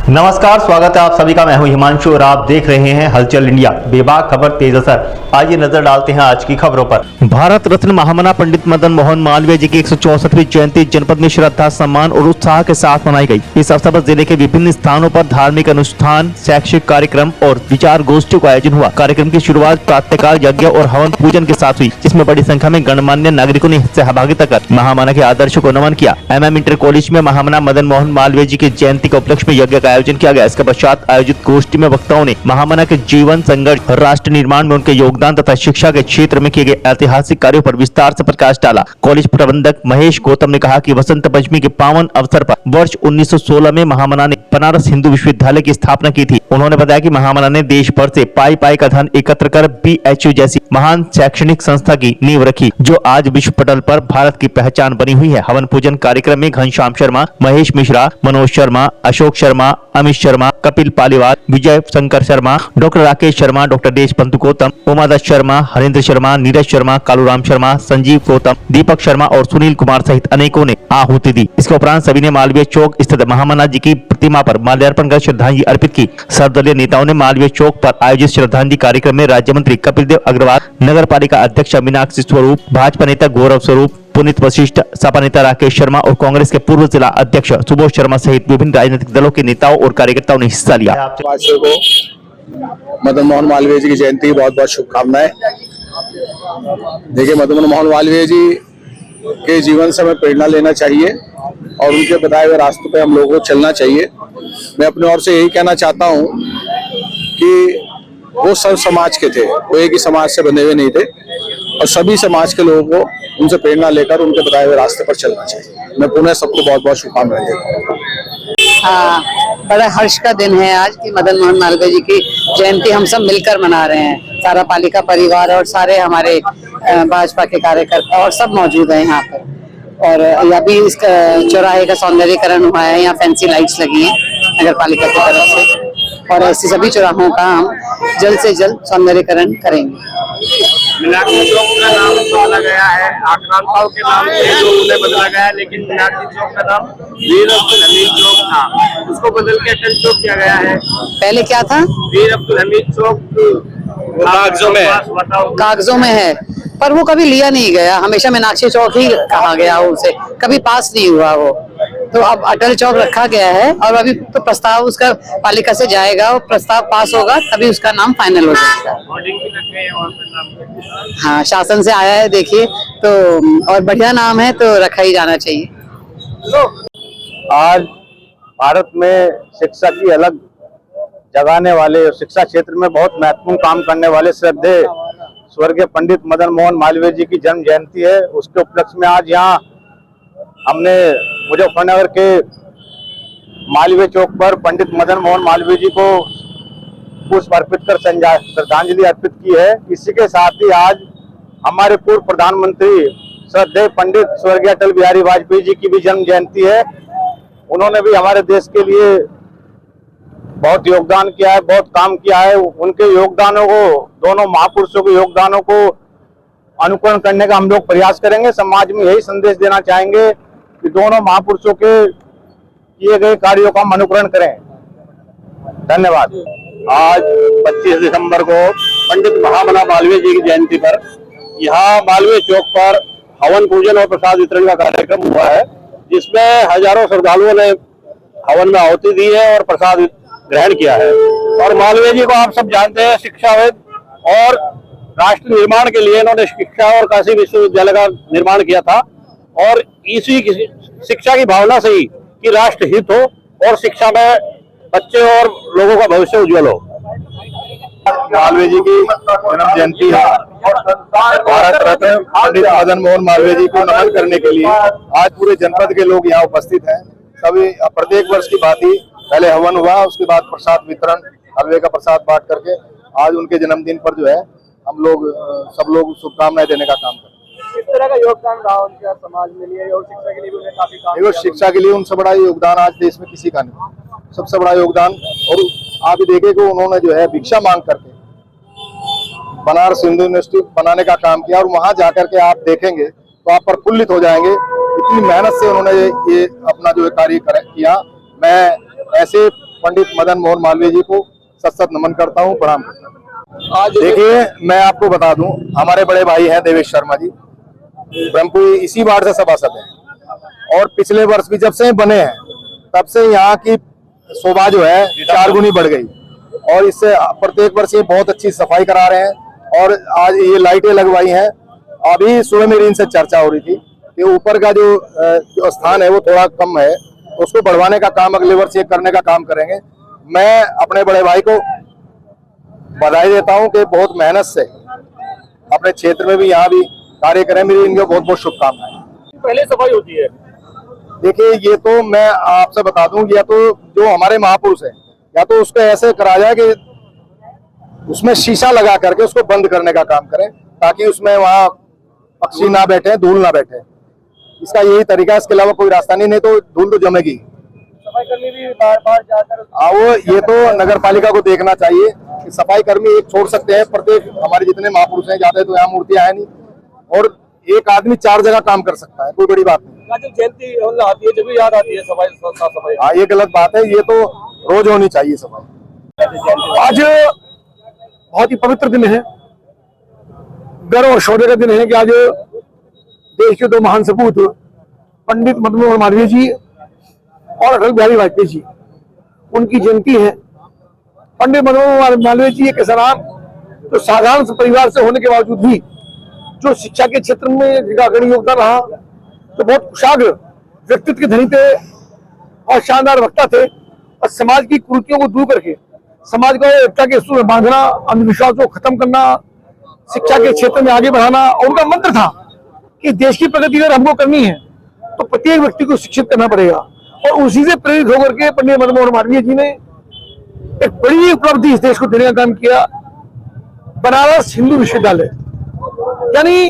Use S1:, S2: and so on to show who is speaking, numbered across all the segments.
S1: नमस्कार, स्वागत है आप सभी का। मैं हूं हिमांशु और आप देख रहे हैं हलचल इंडिया। बेबाक खबर तेज असर। आइए नजर डालते हैं आज की खबरों पर। भारत रत्न महामना पंडित मदन मोहन मालवीय जी की 164वीं जयंती जनपद में श्रद्धा, सम्मान और उत्साह के साथ मनाई गई। इस अवसर पर जिले के विभिन्न स्थानों पर धार्मिक अनुष्ठान, शैक्षिक कार्यक्रम और विचार गोष्ठियों का आयोजन हुआ। कार्यक्रम की शुरुआत प्रातःकाल यज्ञ और हवन पूजन के साथ हुई, जिसमें बड़ी संख्या में गणमान्य नागरिकों ने सहभागिता कर महामना के आदर्शों को नमन किया। MM इंटर कॉलेज में महामना मदन मोहन मालवीय जी की जयंती के उपलक्ष्य में यज्ञ का आयोजन किया गया। इसके पश्चात आयोजित गोष्ठी में वक्ताओं ने महामना के जीवन, संघर्ष, राष्ट्र निर्माण में उनके योगदान तथा शिक्षा के क्षेत्र में किए गए ऐतिहासिक कार्यों पर विस्तार से प्रकाश डाला। कॉलेज प्रबंधक महेश गौतम ने कहा कि वसंत पंचमी के पावन अवसर पर वर्ष 1916 में महामना ने बनारस हिंदू विश्वविद्यालय की स्थापना की थी। उन्होंने बताया कि महामना ने देश भर से पाई पाई का धन एकत्र कर BHU जैसी महान शैक्षणिक संस्था की नींव रखी, जो आज विश्व पटल पर भारत की पहचान बनी हुई है। हवन पूजन कार्यक्रम में घनश्याम शर्मा, महेश मिश्रा, मनोज शर्मा, अशोक शर्मा, अमित शर्मा, कपिल पालीवाल, विजय शंकर शर्मा, डॉक्टर राकेश शर्मा, डॉक्टर देशबंधु गौतम, उमादत्त शर्मा, हरेंद्र शर्मा, नीरज शर्मा, कालूराम शर्मा, संजीव गौतम, दीपक शर्मा और सुनील कुमार सहित अनेकों ने आहुति दी। इसके उपरांत सभी ने मालवीय चौक स्थित महामना जी की प्रतिमा पर माल्यार्पण कर श्रद्धांजलि अर्पित की। सर्वदलीय नेताओं ने मालवीय चौक पर आयोजित श्रद्धांजलि कार्यक्रम में राज्य मंत्री कपिल देव अग्रवाल, नगर पालिका अध्यक्ष मीनाक्षी स्वरूप, भाजपा नेता गौरव स्वरूप, पुनीत वशिष्ठ, सपा नेता राकेश शर्मा और कांग्रेस के पूर्व जिला अध्यक्ष सुबोध शर्मा सहित विभिन्न राजनीतिक दलों के नेताओं और कार्यकर्ताओं ने हिस्सा लिया।
S2: वासियों को मदन मोहन मालवीय जी की जयंती की बहुत बहुत शुभकामनाएं। देखिए, मदन मोहन मालवीय जी के जीवन से हमें प्रेरणा लेना चाहिए और उनके बताए हुए रास्तों पे हम लोगों को चलना चाहिए। मैं अपनी ओर से यही कहना चाहता हूँ कि वो सब समाज के थे, वो एक ही समाज से बने हुए नहीं थे और सभी समाज के लोगों को उनसे प्रेरणा लेकर उनके बताए हुए रास्ते पर चलना चाहिए। मैं पुनः सबको बहुत बहुत शुभकामनाएं देता हूँ।
S3: बड़ा हर्ष का दिन है आज कि मदन मोहन मालवीय जी की जयंती हम सब मिलकर मना रहे हैं। सारा पालिका परिवार और सारे हमारे भाजपा के कार्यकर्ता और सब मौजूद हैं यहाँ पर। और अभी इस चौराहे का सौंदर्यीकरण हुआ है, यहाँ फैंसी लाइट्स लगी हैं नगर पालिका की तरफ से और ऐसे सभी चौराहों का हम जल्द से जल्द सौंदर्यीकरण करेंगे।
S4: मीनाक्षी चौक का नाम बदला गया है, आक्रांताओं के नाम से बदला गया है, लेकिन मीनाक्षी चौक का नाम वीर अब्दुल हमीद चौक था, उसको बदल के अटल चौक किया गया है।
S3: पहले क्या था?
S4: वीर अब्दुल हमीद चौक
S3: कागजों में है, पर वो कभी लिया नहीं गया। हमेशा मीनाक्षी चौक ही कहा गया उसे, कभी पास नहीं हुआ वो। तो अब अटल चौक रखा गया है और अभी तो प्रस्ताव उसका पालिका से जाएगा और प्रस्ताव पास होगा तभी उसका नाम फाइनल हो जाएगा। हाँ, शासन से आया है देखिए, तो और बढ़िया नाम है तो रखा ही जाना चाहिए।
S5: आज भारत में शिक्षा की अलग जगाने वाले और शिक्षा क्षेत्र में बहुत महत्वपूर्ण काम करने वाले श्रद्धेय स्वर्गीय पंडित मदन मोहन मालवीय जी की जन्म जयंती है। उसके उपलक्ष्य में आज यहाँ हमने मुजफ्फरनगर के मालवीय चौक पर पंडित मदन मोहन मालवीय जी को पुष्प अर्पित कर श्रद्धांजलि अर्पित की है। इसी के साथ ही आज हमारे पूर्व प्रधानमंत्री श्रद्धेय पंडित स्वर्गीय अटल बिहारी वाजपेयी जी की भी जन्म जयंती है। उन्होंने भी हमारे देश के लिए बहुत योगदान किया है, बहुत काम किया है। उनके योगदानों को, दोनों महापुरुषों के योगदानों को अनुकरण करने का हम लोग प्रयास करेंगे। समाज में यही संदेश देना चाहेंगे कि दोनों महापुरुषों के किए गए कार्यों का हम अनुकरण करें। धन्यवाद।
S6: आज 25 दिसंबर को पंडित महामना मालवीय जी की जयंती पर यहाँ मालवीय चौक पर हवन पूजन और प्रसाद वितरण का कार्यक्रम हुआ है, जिसमें हजारों श्रद्धालुओं ने हवन में आहुति दी है और प्रसाद ग्रहण किया है। और मालवीय जी को आप सब जानते हैं, शिक्षाविद और राष्ट्र निर्माण के लिए इन्होंने शिक्षा और काशी विश्वविद्यालय का निर्माण किया था और इसी शिक्षा की भावना से ही कि राष्ट्र हित हो और शिक्षा में बच्चे और लोगों का भविष्य उज्जवल हो।
S5: मालवीय जी की जन्म जयंती है। भारत रत्न पंडित मदन मोहन मालवीय जी को नमन करने के लिए आज पूरे जनपद के लोग यहाँ उपस्थित हैं। सभी प्रत्येक वर्ष की बात ही पहले हवन हुआ, उसके बाद प्रसाद वितरण, हलवे का प्रसाद बांट करके आज उनके जन्मदिन पर जो है हम लोग सब लोग शुभकामनाएं देने का काम करते हैं।
S4: किस तरह का योगदान रहा उनका समाज में लिए और शिक्षा के लिए भी उन्हें काफी काम
S5: किया। शिक्षा के लिए उनसे बड़ा योगदान आज देश में किसी का नहीं, सबसे बड़ा योगदान। और आप ही देखे कि उन्होंने जो है भिक्षा मांग करके बनारस हिंदू यूनिवर्सिटी बनाने का काम किया और वहां जाकर के आप देखेंगे तो आप प्रफुल्लित हो जाएंगे। इतनी मेहनत से उन्होंने ये अपना जो कार्य किया। मैं ऐसे पंडित मदन मोहन मालवीय जी को सत नमन करता हूँ, प्रणाम करता हूँ। आज देखिए, मैं आपको बता दूं, हमारे बड़े भाई हैं देवेश शर्मा जी, ब्रह्मपुरी इसी वार्ड से सभासद हैं और पिछले वर्ष भी जब से बने हैं तब से यहाँ की शोभा जो है 4 गुनी बढ़ गई और इससे प्रत्येक वर्ष ये बहुत अच्छी सफाई करा रहे हैं और आज ये लाइटें लगवाई हैं। अभी सुबह मेरी इनसे चर्चा हो रही थी कि ऊपर का जो स्थान है वो थोड़ा कम है, उसको बढ़वाने का काम अगले वर्ष ये करने का काम करेंगे। मैं अपने बड़े भाई को बधाई देता हूं कि बहुत मेहनत से अपने क्षेत्र में भी यहाँ भी कार्य करें। मेरी इनको बहुत बहुत शुभकामनाएं।
S6: पहले सफाई होती है।
S5: देखिए, ये तो मैं आपसे बता दूं, या तो जो हमारे महापुरुष हैं या तो उसको ऐसे करा जाए कि उसमें शीशा लगा करके उसको बंद करने का काम करें ताकि उसमें वहाँ पक्षी ना बैठे, धूल ना बैठे। इसका यही तरीका है, इसके अलावा कोई रास्ता नहीं तो धूल तो जमेगी।
S6: सफाई कर्मी भी बार-बार जाकर
S5: वो ये तो नगर पालिका को देखना चाहिए कि सफाई कर्मी एक छोड़ सकते हैं, प्रत्येक हमारे जितने महापुरुष हैं जाते तो यहाँ मूर्तियां है नहीं और एक आदमी 4 जगह काम कर सकता है, कोई बड़ी बात नहीं।
S6: जब जयंती आती है जब भी याद आती है सफाई, साफ सफाई।
S5: हाँ, ये गलत बात है, ये तो रोज होनी चाहिए सफाई।
S7: आज बहुत ही पवित्र दिन है, गर्व और शौर्य का दिन है कि आज देश के 2 महान सपूत पंडित मदन मोहन मालवीय जी और अटल बिहारी वाजपेयी जी, उनकी जयंती है। पंडित मदन मोहन मालवीय जी एक ऐसा नाम जो साधारण परिवार से होने के बावजूद भी जो शिक्षा के क्षेत्र में जिनका अग्रणी योगदान रहा, जो बहुत कुशाग्र व्यक्तित्व के धनी थे और शानदार वक्ता थे और समाज की कुरीतियों को दूर करके समाज को एकता के सूत्र में बांधना, अंधविश्वास को खत्म करना, शिक्षा के क्षेत्र में आगे बढ़ाना। और उनका मंत्र था कि देश की प्रगति अगर हमको करनी है तो प्रत्येक व्यक्ति को शिक्षित करना पड़ेगा और उसी से प्रेरित होकर के पंडित मदन मोहन मालवीय जी ने एक बड़ी उपलब्धि इस देश को देने का काम किया। बनारस हिंदू विश्वविद्यालय, यानी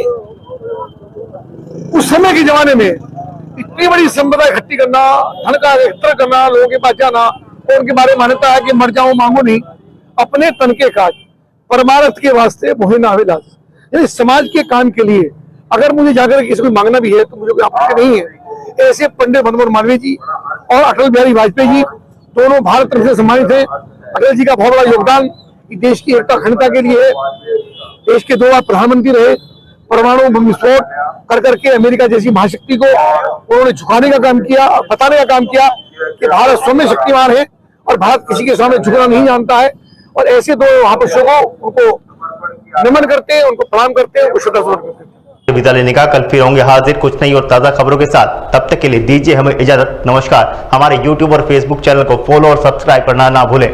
S7: उस समय के जमाने में इतनी बड़ी संपदा इकट्ठी करना, धन का एकत्र करना, लोगों के पास जाना और उनके बारे में मान्यता है कि मर जाओ मांगो नहीं, अपने तन के काज परमार्थ के वास्ते मोहे ना आवे लाज। यानी समाज के काम के लिए अगर मुझे जाकर किसी को मांगना भी है तो मुझे कोई आपत्ति नहीं है। ऐसे पंडित मदन मोहन मालवीय जी और अटल बिहारी वाजपेयी जी दोनों भारत रत्न से सम्मानित है। अटल जी का बहुत बड़ा योगदान देश की एकता अखंडता के लिए है। देश के 2 बार प्रधानमंत्री रहे, परमाणु बम विस्फोट कर करके अमेरिका जैसी महाशक्ति को उन्होंने झुकाने का काम किया और बताने का काम किया कि भारत स्वयं शक्तिमान है और भारत किसी के सामने झुकना नहीं जानता है। और ऐसे 2 महापुरुषों को उनको नमन करते हैं, उनको प्रणाम करते हैं, उनको श्रद्धासुमन करते हैं।
S1: विदा लेने का कल फिर होंगे हाजिर कुछ नई और ताज़ा खबरों के साथ। तब तक के लिए दीजिए हमें इजाजत। नमस्कार। हमारे YouTube और Facebook चैनल को फॉलो और सब्सक्राइब करना ना भूलें।